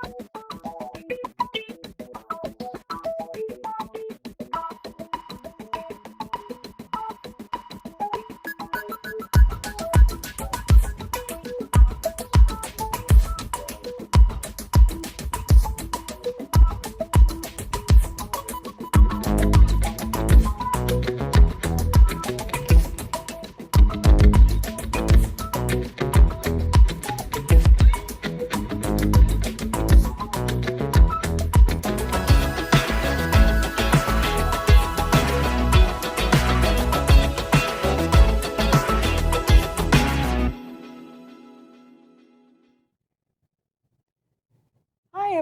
Hi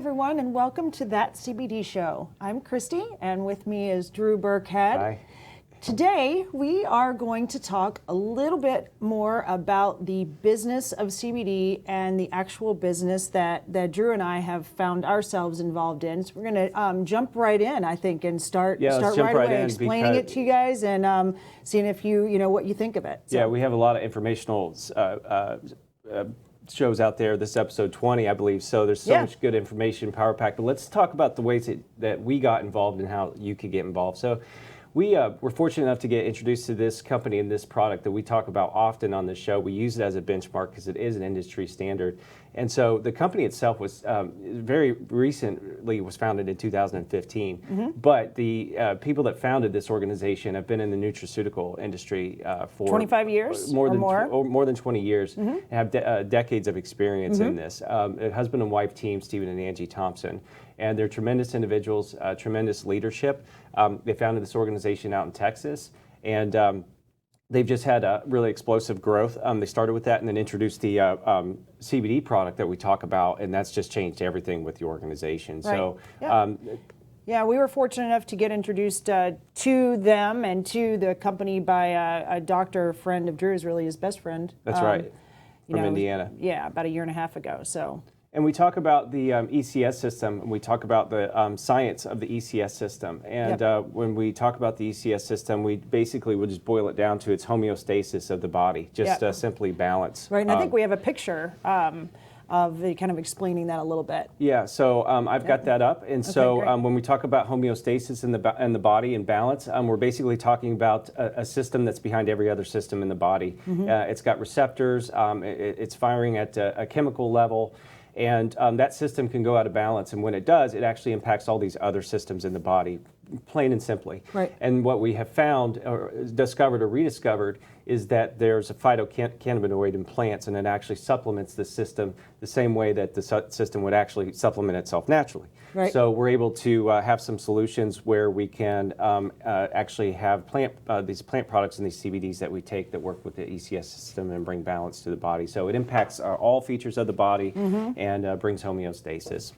everyone, and welcome to That CBD Show. I'm Christy, and with me is Drew Burkhead. Hi. Today we are going to talk a little bit more about the business of CBD and the actual business that Drew and I have found ourselves involved in. So we're going to jump right in, I think, and start right away explaining it to you guys and seeing if you know what you think of it. So. Yeah, we have a lot of informational shows out there. This is episode 20, I believe. So there's so much good information, power pack. But let's talk about the ways that we got involved and how you could get involved. So we were fortunate enough to get introduced to this company and this product that we talk about often on the show. We use it as a benchmark because it is an industry standard. And so the company itself was very recently was founded in 2015. Mm-hmm. But the people that founded this organization have been in the nutraceutical industry for 25 years more than 20 years, mm-hmm. and have decades of experience in this. A husband and wife team, Stephen and Angie Thompson. And they're tremendous individuals, tremendous leadership. They founded this organization out in Texas, and they've just had a really explosive growth. They started with that and then introduced the CBD product that we talk about, and that's just changed everything with the organization. Right. So, yeah, we were fortunate enough to get introduced to them and to the company by a doctor friend of Drew's, really his best friend. That's right, from Indiana. Yeah, about a year and a half ago. So. And we talk about the ECS system, and we talk about the science of the ECS system. And when we talk about the ECS system, we basically would just boil it down to its homeostasis of the body, just simply balance. Right, and I think we have a picture of the kind of explaining that a little bit. Yeah, so I've got that up. And so when we talk about homeostasis in the body and balance, we're basically talking about a system that's behind every other system in the body. Mm-hmm. It's got receptors, it's firing at a chemical level. And that system can go out of balance, and when it does, it actually impacts all these other systems in the body, plain and simply. Right. And what we have found, or discovered or rediscovered, is that there's a phytocannabinoid in plants, and it actually supplements the system the same way that the system would actually supplement itself naturally. Right. So we're able to have some solutions where we can actually have these plant products and these CBDs that we take that work with the ECS system and bring balance to the body. So it impacts all features of the body and brings homeostasis.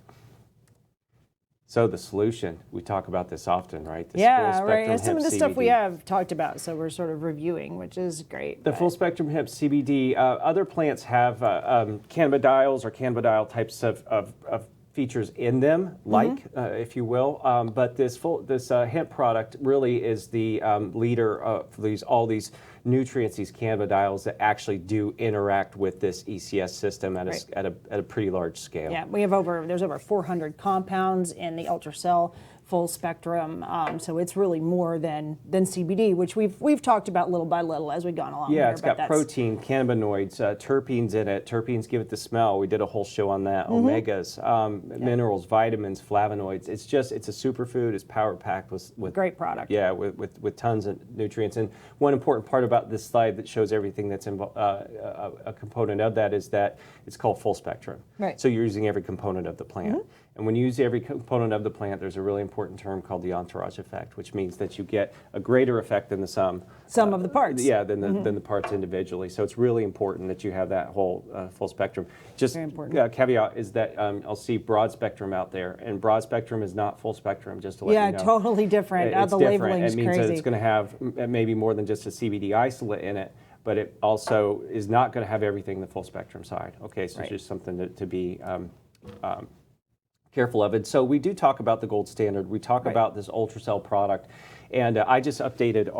So the solution, we talk about this often, right? This full right. And spectrum some of the hemp stuff we CBD. have talked about, so we're sort of reviewing, which is great. The full spectrum hemp CBD. Other plants have cannabidiols or cannabidiol types of features in them, like if you will. But this hemp product really is the leader of all these nutrients, these cannabidiols that actually do interact with this ECS system at a pretty large scale. Yeah, there's over 400 compounds in the Ultracell full spectrum, so it's really more than CBD, which we've talked about little by little as we've gone along. Yeah, it's got protein, cannabinoids, terpenes in it. Terpenes give it the smell. We did a whole show on that. Omegas, minerals, vitamins, flavonoids. It's a superfood. It's power packed with great product. Yeah, with tons of nutrients. And one important part about this slide that shows everything that's a component of that is that it's called full spectrum. Right. So you're using every component of the plant. And when you use every component of the plant, there's a really important term called the entourage effect, which means that you get a greater effect than the sum of the parts. Yeah, than the parts individually. So it's really important that you have that whole full spectrum. Just caveat is that I'll see broad spectrum out there, and broad spectrum is not full spectrum. Just to let you know. Yeah, totally different. It's the different. labeling is crazy. It means that it's going to have maybe more than just a CBD isolate in it, but it also is not going to have everything the full spectrum side. Okay, so it's just something to be careful of it. So we do talk about the gold standard. We talk about this Ultracell product, and I just updated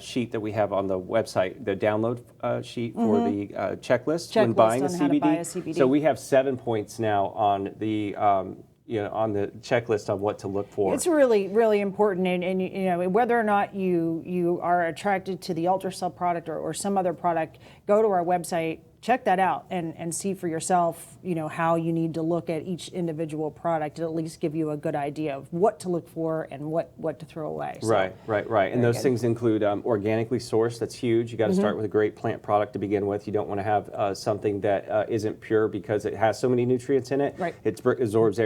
sheet that we have on the website, the download sheet for the checklist when Checklist buying on a how to CBD. buy a CBD. So we have 7 points now on the on the checklist on what to look for. It's really, really important, and you know, whether or not you are attracted to the Ultracell product or some other product, go to our website, check that out, and see for yourself, you know, how you need to look at each individual product to at least give you a good idea of what to look for and what to throw away. So, Right. And those things include organically sourced. That's huge. You got to start with a great plant product to begin with. You don't want to have something that isn't pure because it has so many nutrients in it. Right. It absorbs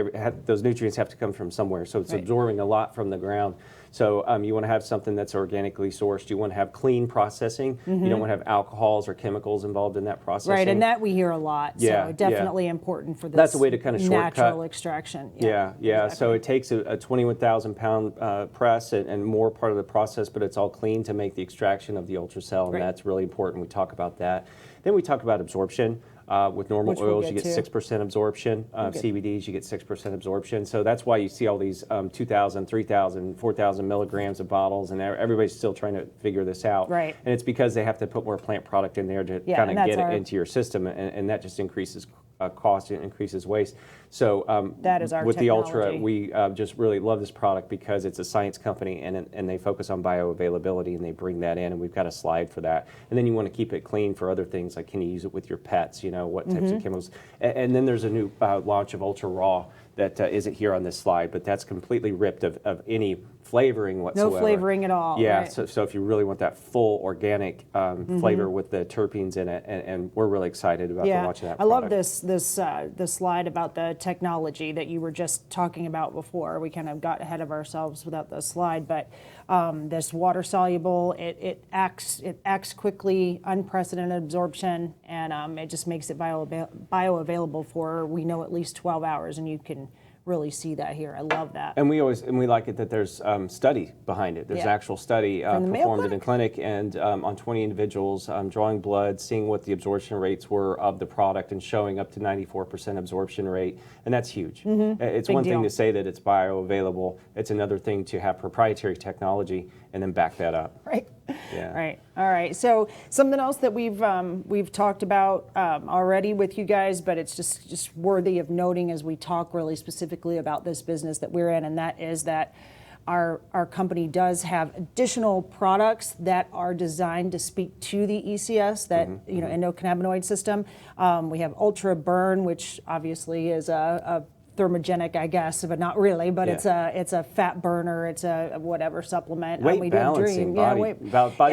those nutrients have to come from somewhere, so it's absorbing a lot from the ground. So you want to have something that's organically sourced. You want to have clean processing. You don't want to have alcohols or chemicals involved in that processing. Right, and that we hear a lot. Yeah, So definitely important for this. That's a way to kind of shortcut. Natural extraction. Yeah. Exactly. So it takes a 21,000 pound press and more part of the process, but it's all clean to make the extraction of the Ultracell, and that's really important. We talk about that. Then we talk about absorption. With normal oils, you get 6% absorption. CBDs, you get 6% absorption. So that's why you see all these 2,000, 3,000, 4,000 milligrams of bottles, and everybody's still trying to figure this out. Right. And it's because they have to put more plant product in there to kind of get it into your system, and that just increases cost and increases waste. So that is our with technology. the Ultra, we just really love this product because it's a science company and they focus on bioavailability, and they bring that in, and we've got a slide for that. And then you want to keep it clean for other things, like can you use it with your pets, you know, what types of chemicals. And then there's a new launch of Ultra Raw that isn't here on this slide, but that's completely ripped of any flavoring whatsoever. No flavoring at all. Yeah, right. so if you really want that full organic flavor with the terpenes in it, and we're really excited about the launch of that product. I love this slide about the technology that you were just talking about before. We kind of got ahead of ourselves without the slide, but this water soluble, it acts quickly, unprecedented absorption, and it just makes it bioavailable for, we know, at least 12 hours, and you can really see that here. I love that. And we like it that there's study behind it. There's actual study performed in a clinic and on 20 individuals, drawing blood, seeing what the absorption rates were of the product, and showing up to 94% absorption rate. And that's huge. It's Big one deal. thing to say that it's bioavailable. It's another thing to have proprietary technology and then back that up. Right. Yeah. Right. All right. So something else that we've talked about already with you guys, but it's just worthy of noting as we talk really specifically about this business that we're in, and that is that our company does have additional products that are designed to speak to the ECS, that endocannabinoid system. We have Ultra Burn, which obviously is a thermogenic, I guess, but not really. But it's a fat burner. It's a whatever supplement. Weight balancing, body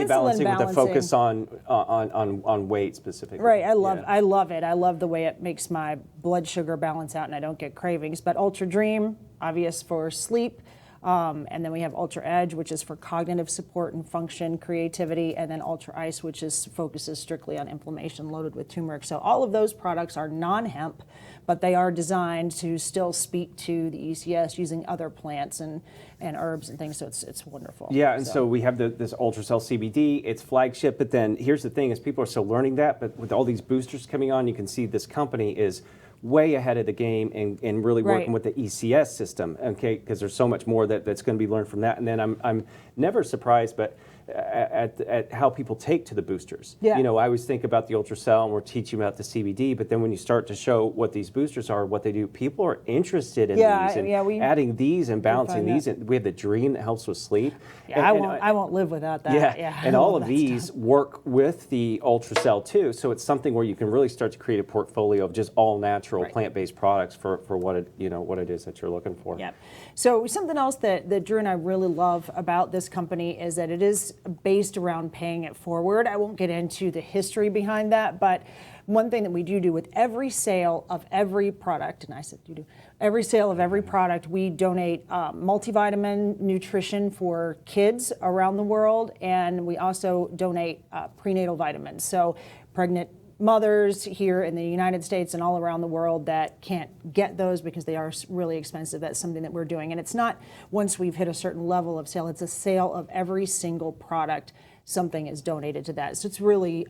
balancing with a focus on weight specifically. Right. I love it. I love the way it makes my blood sugar balance out, and I don't get cravings. But Ultra Dream, obvious for sleep. And then we have Ultra Edge, which is for cognitive support and function, creativity, and then Ultra Ice, which focuses strictly on inflammation, loaded with turmeric. So all of those products are non-hemp, but they are designed to still speak to the ECS using other plants and herbs and things. So it's wonderful. Yeah, and so we have this Ultracell CBD. It's flagship, but then here's the thing: is people are still learning that, but with all these boosters coming on, you can see this company is way ahead of the game and really working with the ECS system, okay? Because there's so much more that's going to be learned from that. And then I'm never surprised, but at how people take to the boosters. Yeah. You know, I always think about the Ultracell and we're teaching about the CBD, but then when you start to show what these boosters are, what they do, people are interested in these and adding these and balancing these. And we have the Dream that helps with sleep. Yeah, I won't live without that. Yeah, and all of these work with the Ultracell too. So it's something where you can really start to create a portfolio of just all natural plant-based products for what it is that you're looking for. Yep. So something else that Drew and I really love about this company is that it is based around paying it forward. I won't get into the history behind that, but one thing that we do with every sale of every product, and I said every sale of every product, we donate multivitamin nutrition for kids around the world, and we also donate prenatal vitamins. So pregnant mothers here in the United States and all around the world that can't get those because they are really expensive, that's something that we're doing. And it's not once we've hit a certain level of sale, it's a sale of every single product, something is donated to that. So it's really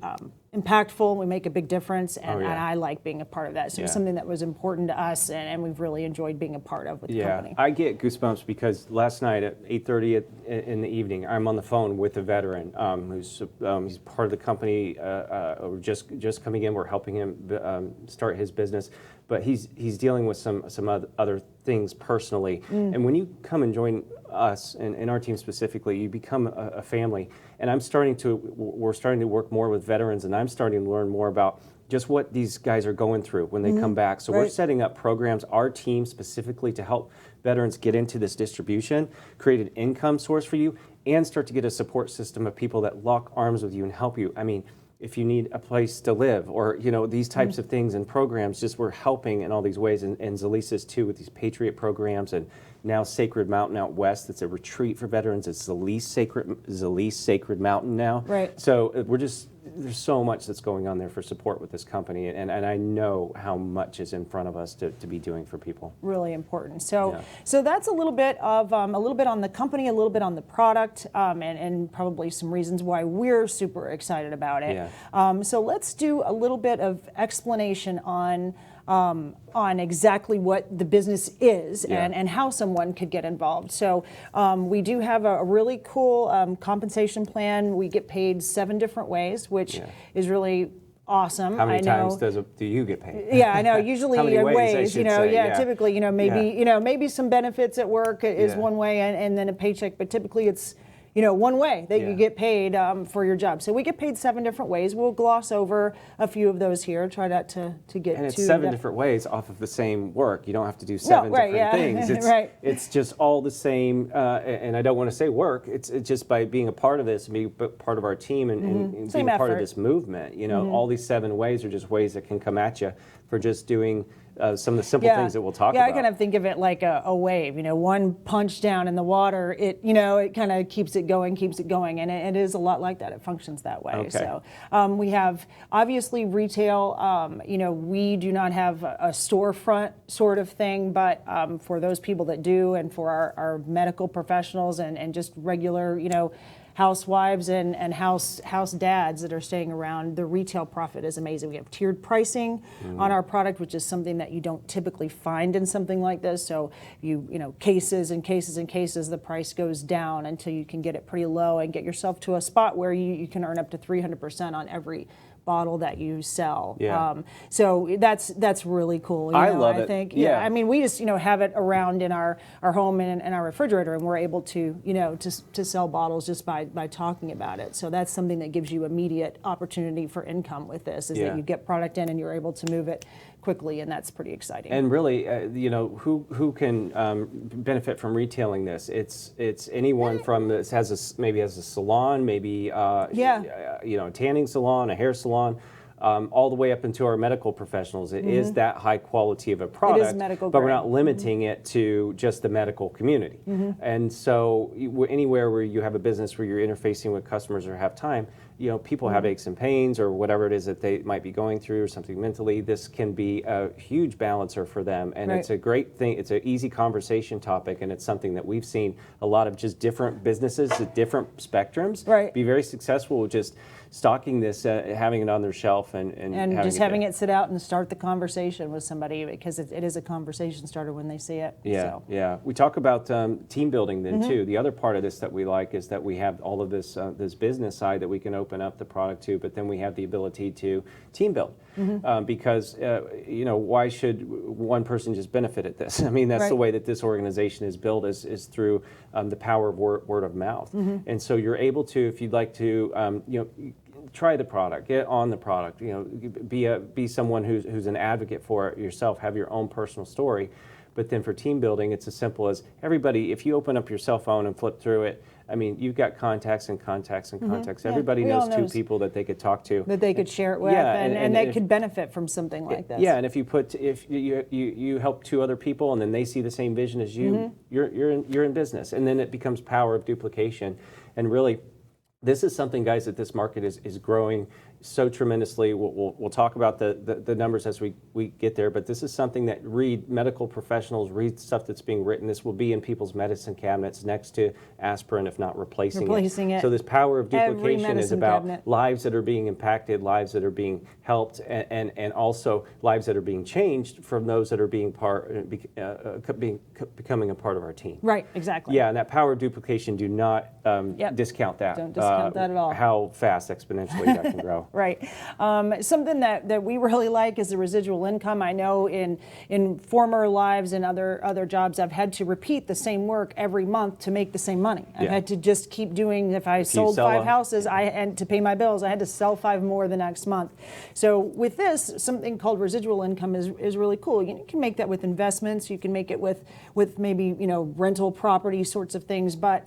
impactful, we make a big difference, and, yeah. and I like being a part of that. So it was Yeah. something that was important to us, and we've really enjoyed being a part of with the company. I get goosebumps because last night at 8:30 in the evening, I'm on the phone with a veteran who's he's part of the company. We're just coming in. We're helping him start his business, but he's dealing with some other things personally. And when you come and join us and our team specifically, you become a family. And we're starting to work more with veterans, and I'm starting to learn more about just what these guys are going through when they come back. So we're setting up programs, our team specifically, to help veterans get into this distribution, create an income source for you, and start to get a support system of people that lock arms with you and help you. I mean, if you need a place to live, or these types of things and programs, just we're helping in all these ways. And Zilis is too, with these Patriot programs, and now Sacred Mountain out west. It's a retreat for veterans. It's Zilis Sacred Mountain now. Right. So there's so much that's going on there for support with this company, and I know how much is in front of us to be doing for people. Really important. So that's a little bit on the company, a little bit on the product, and probably some reasons why we're super excited about it. Yeah. So let's do a little bit of explanation on exactly what the business is and how someone could get involved. So we do have a really cool compensation plan. We get paid 7 different ways, which is really awesome. How many times do you get paid? Yeah, I know. Usually How many ways, I should say, typically, maybe some benefits at work is one way, and then a paycheck, but typically it's one way that you get paid for your job. So we get paid 7 different ways. We'll gloss over a few of those here. Try not to get and it's too 7 different ways off of the same work. You don't have to do 7 different things. It's, it's just all the same. And I don't want to say work. It's just by being a part of this, and being part of our team, and being part of this movement. All these 7 ways are just ways that can come at you for just doing some of the simple things that we'll talk about. Yeah, I kind of think of it like a wave. One punch down in the water, it kind of keeps it going, and it is a lot like that. It functions that way. Okay. So we have obviously retail. We do not have a storefront sort of thing, but for those people that do, and for our medical professionals and just regular, housewives and house dads that are staying around, the retail profit is amazing. We have tiered pricing on our product, which is something that you don't typically find in something like this. So cases and cases and cases, the price goes down until you can get it pretty low and get yourself to a spot where you can earn up to 300% on every bottle that you sell. So that's really cool. I love it. I think. Yeah. I mean, we just have it around in our home and in our refrigerator, and we're able to to sell bottles just by talking about it. So that's something that gives you immediate opportunity for income with this. Is that you get product in and you're able to move it quickly, and that's pretty exciting. And really, who can benefit from retailing this? It's anyone from this maybe has a salon, maybe a tanning salon, a hair salon, all the way up into our medical professionals. It is that high quality of a product, it is medical but grade. we're not limiting it to just the medical community. And so anywhere where you have a business where you're interfacing with customers or have time, people have aches and pains or whatever it is that they might be going through or something mentally, this can be a huge balancer for them. And it's a great thing. It's an easy conversation topic, and it's something that we've seen a lot of just different businesses at different spectrums be very successful with just stocking this, having it on their shelf, and just having it sit out and start the conversation with somebody, because it is a conversation starter when they see it. Yeah. We talk about team building then too. The other part of this that we like is that we have all of this this business side that we can open up the product to, but then we have the ability to team build because why should one person just benefit at this? I mean, that's the way that this organization is built is through the power of word of mouth, and so you're able to, if you'd like to, try the product, get on the product, be someone who's an advocate for it yourself, have your own personal story. But then for team building, it's as simple as everybody, if you open up your cell phone and flip through it, I mean, you've got contacts and contacts and contacts. Everybody knows 2 people that they could talk to, that they could share it with, and that could benefit from something like this. Yeah, and if you help 2 other people, and then they see the same vision as you, you're in business, and then it becomes power of duplication. And really, this is something, guys, that this market is growing so tremendously. We'll talk about the numbers as we get there, but this is something that medical professionals read stuff that's being written. This will be in people's medicine cabinets next to aspirin, if not replacing it. So this power of duplication is about lives that are being impacted, lives that are being helped, and also lives that are being changed from those that are being becoming a part of our team. Right, exactly. Yeah, and that power of duplication, do not discount that. Don't discount that at all. How fast exponentially that can grow. Right. Something that we really like is the residual income. I know in former lives and other jobs, I've had to repeat the same work every month to make the same money. I've had to just keep doing, if I sold 5 houses, and to pay my bills, I had to sell 5 more the next month. So with this, something called residual income is really cool. You can make that with investments. You can make it with maybe, rental property sorts of things, but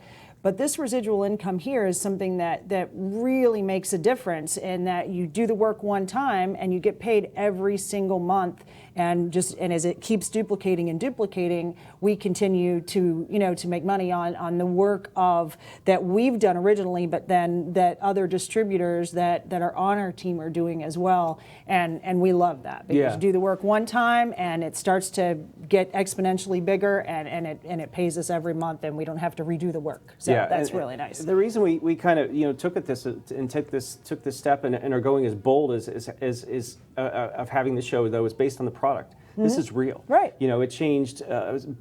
this residual income here is something that really makes a difference in that you do the work one time and you get paid every single month. And as it keeps duplicating and duplicating, we continue to make money on the work that we've done originally, but then that other distributors that are on our team are doing as well. And we love that because you do the work one time and it starts to get exponentially bigger and it pays us every month and we don't have to redo the work. So that's really nice. The reason we kind of took this step and are going as bold as of having the show though is based on the product. This is real. Right. It changed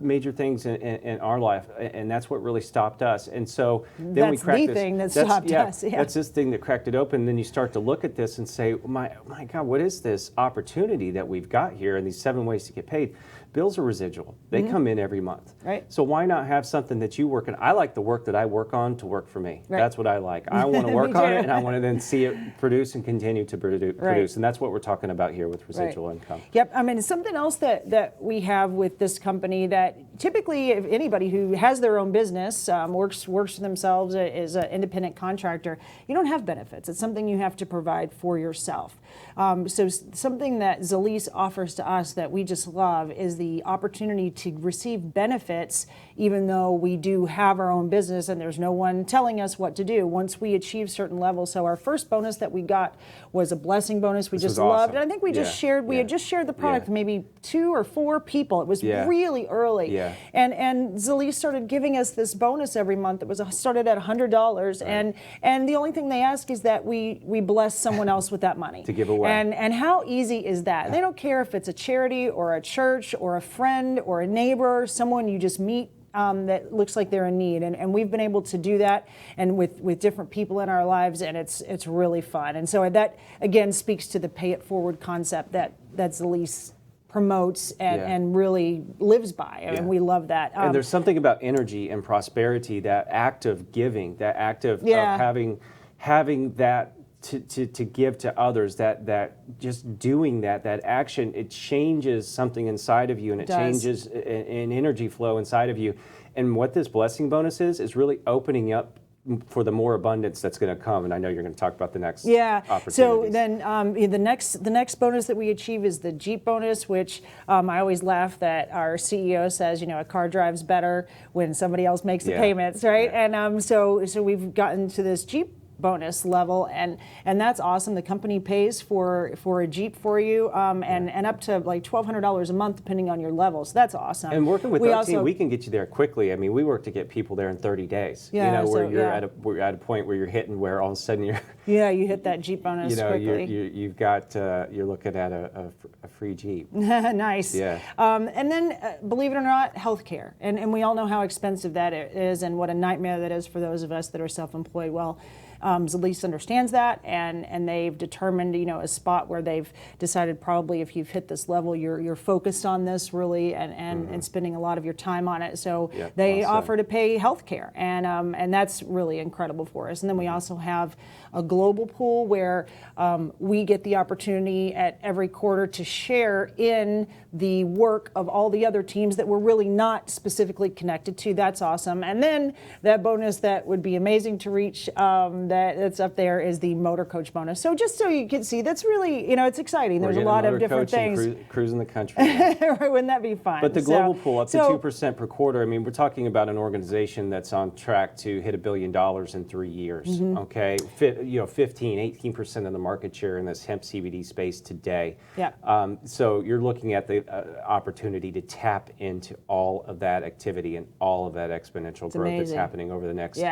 major things in our life, and that's what really stopped us. And so then we cracked this. That's the thing that stopped us. Yeah. That's this thing that cracked it open. And then you start to look at this and say, my God, what is this opportunity that we've got here and these 7 ways to get paid? Bills are residual. They come in every month. Right. So why not have something that you work on? I like the work that I work on to work for me. Right. That's what I like. I want to work on it, and I want to then see it produce and continue to produce. Right. And that's what we're talking about here with residual income. Yep. I mean, something else that we have with this company that typically, if anybody who has their own business, works for themselves as an independent contractor, you don't have benefits. It's something you have to provide for yourself. So something that Zilis offers to us that we just love is the opportunity to receive benefits even though we do have our own business and there's no one telling us what to do once we achieve certain levels. So our first bonus that we got was a blessing bonus. We just loved it. And I think we just shared, we had just shared the product with maybe 2 or 4 people. It was really early. Yeah. And Zilis started giving us this bonus every month. It was started at $100. Right. And the only thing they ask is that we bless someone else with that money. To give away. And how easy is that? They don't care if it's a charity or a church or a friend or a neighbor, someone you just meet that looks like they're in need. And we've been able to do that and with different people in our lives, and it's really fun. And so that, again, speaks to the pay it forward concept that Zilis promotes and really lives by. And we love that. And there's something about energy and prosperity, that act of giving, that act of having that to give to others, that just doing that action, it changes something inside of you, and it changes an energy flow inside of you. And what this blessing bonus is really opening up for the more abundance that's going to come. And I know you're going to talk about the next opportunities. So then the next bonus that we achieve is the Jeep bonus, which I always laugh that our CEO says, a car drives better when somebody else makes the payments, right? Yeah. And so we've gotten to this Jeep bonus level, and that's awesome. The company pays for a Jeep for you, and up to like $1,200 a month depending on your level. So that's awesome. And working with our team, we can get you there quickly. I mean, we work to get people there in 30 days. Yeah, where you're at a point where you're hitting where all of a sudden you're you hit that Jeep bonus quickly. You've got you're looking at a free Jeep. Nice. Yeah. And then believe it or not, healthcare, and we all know how expensive that is and what a nightmare that is for those of us that are self-employed. Well, Zilis understands that, and they've determined, a spot where they've decided probably if you've hit this level, you're focused on this really, and spending a lot of your time on it. So they offer to pay health care, and that's really incredible for us. And then we also have a global pool where we get the opportunity at every quarter to share in the work of all the other teams that we're really not specifically connected to. That's awesome. And then that bonus that would be amazing to reach, that's up there is the motor coach bonus. So just so you can see, that's really, it's exciting. There's a lot of different things. Cruising the country. Wouldn't that be fun? But the global pool up to 2% per quarter. I mean, we're talking about an organization that's on track to hit $1 billion in 3 years. Okay, 18% of the market share in this hemp CBD space today. Yeah. So you're looking at the opportunity to tap into all of that activity and all of that exponential growth that's happening over the next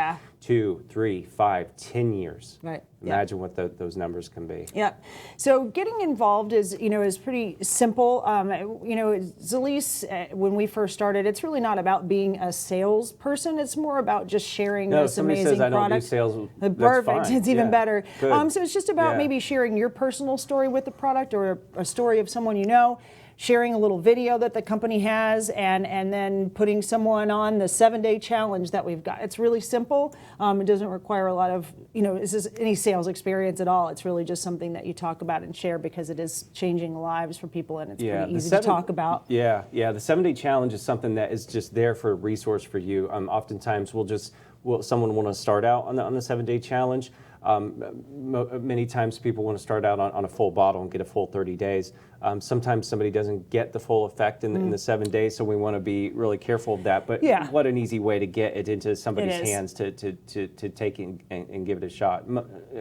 2, 3, 5, 10 years. Right. Imagine what those numbers can be. Yeah. So getting involved is pretty simple. Zilis, when we first started, it's really not about being a salesperson. It's more about just sharing this amazing says, product. I don't do sales. Perfect. Fine. It's even better. Good. So it's just about maybe sharing your personal story with the product or a story of someone you know, sharing a little video that the company has, and then putting someone on the 7-day challenge that we've got. It's really simple. It doesn't require a lot of, any sales experience at all. It's really just something that you talk about and share because it is changing lives for people, and it's pretty easy to talk about. The 7-day challenge is something that is just there for a resource for you. Oftentimes someone want to start out on the 7-day challenge. Many times people want to start out on a full bottle and get a full 30 days. Sometimes somebody doesn't get the full effect in the 7 days, so we want to be really careful of that. But what an easy way to get it into somebody's hands to take it and give it a shot.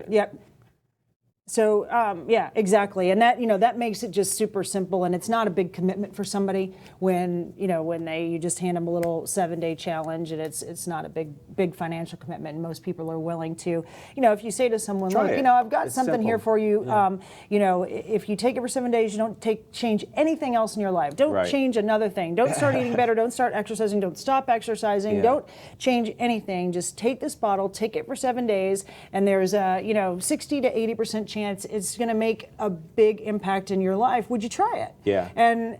Yep. So exactly, and that makes it just super simple, and it's not a big commitment for somebody when you just hand them a little 7-day challenge, and it's not a big financial commitment. And most people are willing to, if you say to someone, look, I've got something here for you. If you take it for 7 days, you don't change anything else in your life. Don't change another thing. Don't start eating better. Don't start exercising. Don't stop exercising. Don't change anything. Just take this bottle, take it for 7 days, and there's a 60 to 80% chance it's going to make a big impact in your life. Would you try it? Yeah. And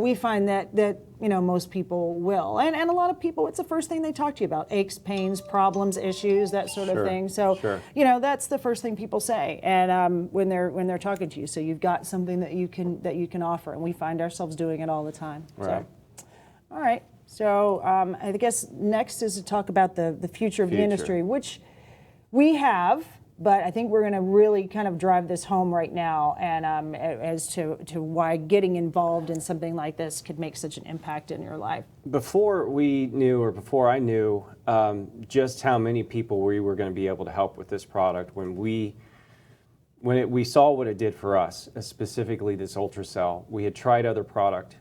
we find that most people will, and a lot of people, it's the first thing they talk to you about: aches, pains, problems, issues, that sort of thing. So that's the first thing people say, and when they're talking to you. So you've got something that you can offer, and we find ourselves doing it all the time. Right. So, all right. So I guess next is to talk about the future of the industry, which we have. But I think we're going to really kind of drive this home right now, and as to why getting involved in something like this could make such an impact in your life. Before I knew just how many people we were going to be able to help with this product, when we saw what it did for us, specifically this Ultracell, we had tried other product.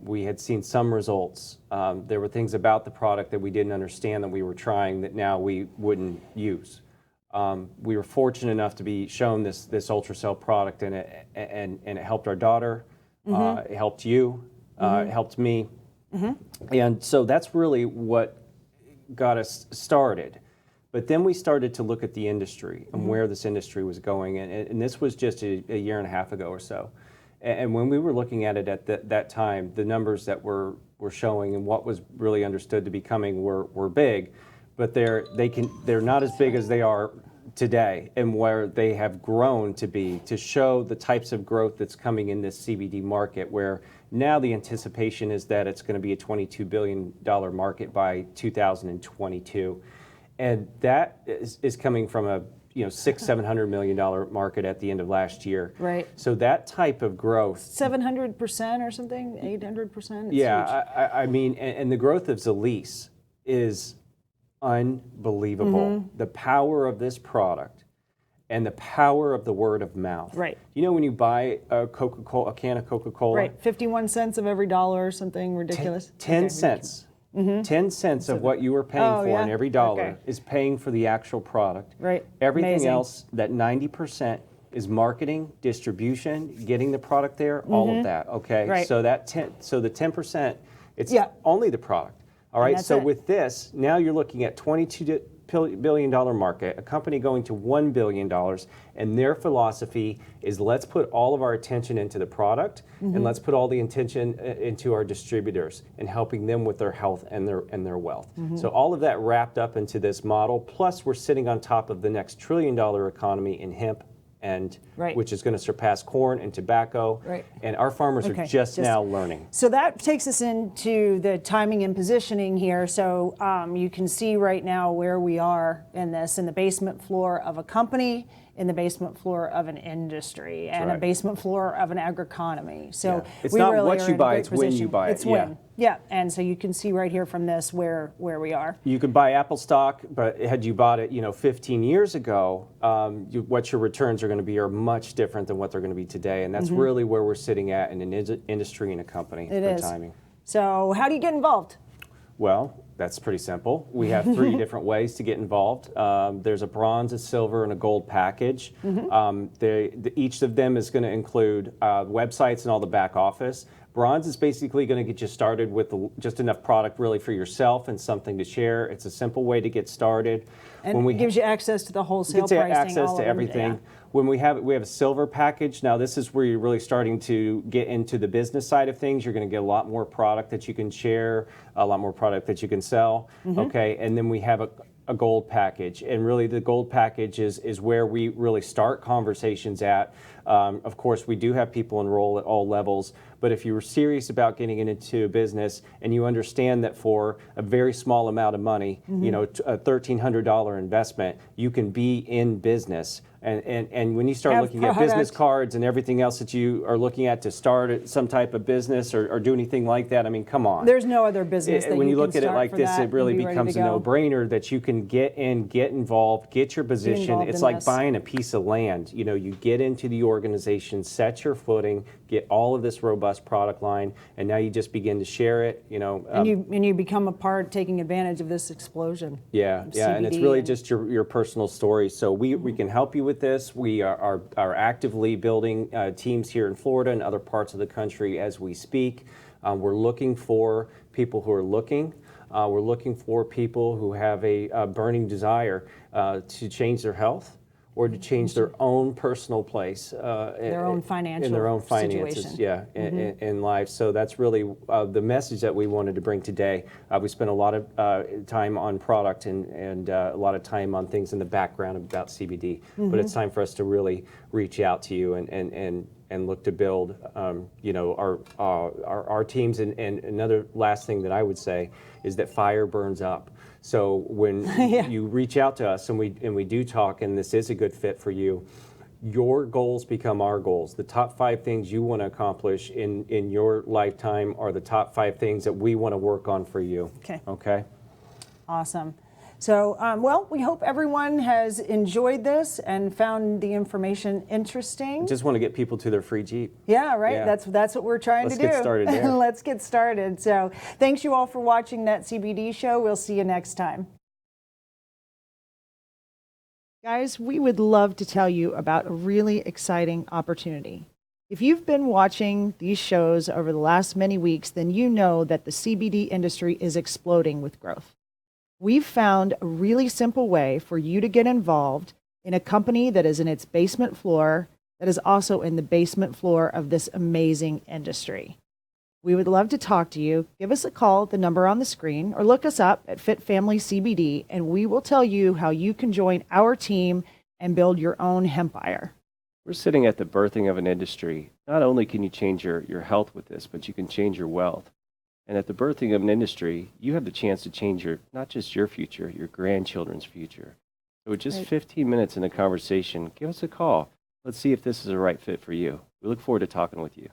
We had seen some results. There were things about the product that we didn't understand that we were trying that now we wouldn't use. We were fortunate enough to be shown this Ultracell product, and it helped our daughter. It helped you. It helped me. And so that's really what got us started. But then we started to look at the industry and where this industry was going, and this was just a year and a half ago or so. And when we were looking at it at that time, the numbers that were showing and what was really understood to be coming were big. But they're not as big as they are today, and where they have grown to be, to show the types of growth that's coming in this CBD market, where now the anticipation is that it's going to be a $22 billion market by 2022. And that is coming from a $600-700 million market at the end of last year. Right. So that type of growth, 700% or something, 800%. Yeah, I mean, and the growth of Zilis is unbelievable. The power of this product and the power of the word of mouth. Right. When you buy a can of Coca-Cola. Right. 51 cents of every dollar or something ridiculous. 10 cents. 10 cents of what you are paying for in every dollar is paying for the actual product. Right. Everything else, that 90% is marketing, distribution, getting the product there, all of that. Okay. Right. So the 10%, it's only the product. All right, so with this, now you're looking at $22 billion market, a company going to $1 billion, and their philosophy is, let's put all of our attention into the product, and let's put all the attention into our distributors and helping them with their health and their wealth. So all of that wrapped up into this model, plus we're sitting on top of the next $1 trillion economy in hemp end, Right. which is going to surpass corn and tobacco. Right. And our farmers are just now learning. So that takes us into the timing and positioning here. So you can see right now where we are in this, in the basement floor of a company, in the basement floor of an industry, and a basement floor of an agroeconomy. So it's we not really what are you in a buy, great it's when you position. buy it. It's when. Yeah, and so you can see right here from this where we are. You could buy Apple stock, but had you bought it, 15 years ago, what your returns are going to be are much different than what they're going to be today, and that's really where we're sitting at in an industry and a company for timing. So how do you get involved? Well, that's pretty simple. We have 3 different ways to get involved. There's a bronze, a silver, and a gold package. Each of them is going to include websites and all the back office. Bronze is basically going to get you started with just enough product really for yourself and something to share. It's a simple way to get started. And it gives you access to the wholesale pricing. Access to everything. When we have a silver package. Now this is where you're really starting to get into the business side of things. You're going to get a lot more product that you can share, a lot more product that you can sell. Okay, and then we have a gold package, and really the gold package is where we really start conversations at. Of course, we do have people enroll at all levels, but if you were serious about getting into a business and you understand that for a very small amount of money, a $1,300 investment, you can be in business. And when you start looking at business cards and everything else that you are looking at to start some type of business or do anything like that, I mean, come on. There's no other business that when you can look at it start like for this, that it really and be ready becomes to a go. no-brainer that you can get in, get involved, get your position. involved It's in like this. buying a piece of land. You get into the organization, set your footing, get all of this robust product line, and now you just begin to share it. And you become a part taking advantage of this explosion. Yeah, and it's really just your personal story. So we can help you with this. We are actively building teams here in Florida and other parts of the country as we speak. We're looking for people who are looking. We're looking for people who have a burning desire to change their health or to change their own personal place, their own financial in their own finances, situation. in life. So that's really the message that we wanted to bring today. We spent a lot of time on product and a lot of time on things in the background about CBD, but it's time for us to really reach out to you and look to build, our teams. And another last thing that I would say is that fire burns up. So when you reach out to us and we do talk, and this is a good fit for you, your goals become our goals. The top 5 things you want to accomplish in your lifetime are the top 5 things that we want to work on for you. Okay. Awesome. So, well, we hope everyone has enjoyed this and found the information interesting. Just want to get people to their free Jeep. Yeah, right. Yeah. That's what we're trying to do. Let's get started there. Let's get started. So, thanks you all for watching That CBD Show. We'll see you next time. Guys, we would love to tell you about a really exciting opportunity. If you've been watching these shows over the last many weeks, then you know that the CBD industry is exploding with growth. We've found a really simple way for you to get involved in a company that is in its basement floor, that is also in the basement floor of this amazing industry. We would love to talk to you. Give us a call at the number on the screen or look us up at Fit Family CBD, and we will tell you how you can join our team and build your own hempire. We're sitting at the birthing of an industry. Not only can you change your health with this, but you can change your wealth. And at the birthing of an industry, you have the chance to change not just your future, your grandchildren's future. So with just 15 minutes in a conversation, give us a call. Let's see if this is a right fit for you. We look forward to talking with you.